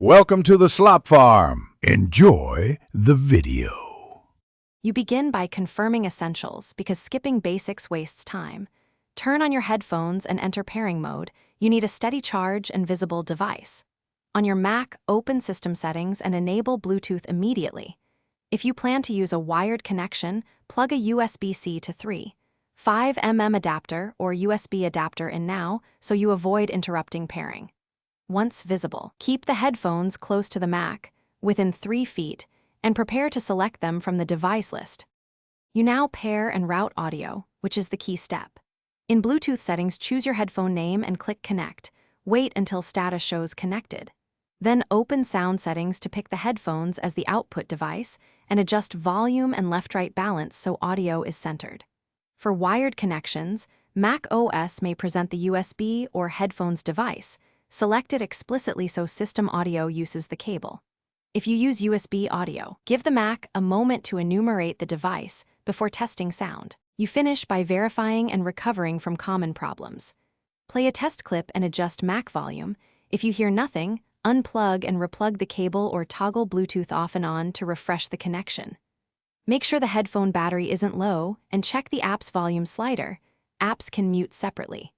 Welcome to the Slop Farm. Enjoy the video. You begin by confirming essentials because skipping basics wastes time. Turn on your headphones and enter pairing mode. You need a steady charge and visible device. On your Mac, open System Settings and enable Bluetooth immediately. If you plan to use a wired connection, plug a USB-C to 3.5mm adapter or USB adapter in now so you avoid interrupting pairing. Once visible, keep the headphones close to the Mac, within 3 feet, and prepare to select them from the device list. You now pair and route audio, which is the key step. In Bluetooth settings, choose your headphone name and click Connect. Wait until status shows connected. Then open sound settings to pick the headphones as the output device and adjust volume and left-right balance so audio is centered. For wired connections, Mac OS may present the USB or headphones device. Select it explicitly so system audio uses the cable. If you use USB audio, give the Mac a moment to enumerate the device before testing sound. You finish by verifying and recovering from common problems. Play a test clip and adjust Mac volume. If you hear nothing, unplug and replug the cable or toggle Bluetooth off and on to refresh the connection. Make sure the headphone battery isn't low and check the app's volume slider. Apps can mute separately.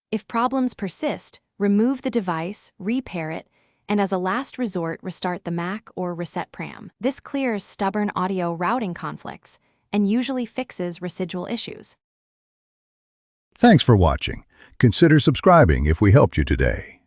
If problems persist, remove the device, repair it, and as a last resort, restart the Mac or reset PRAM. This clears stubborn audio routing conflicts and usually fixes residual issues. Thanks for watching. Consider subscribing if we helped you today.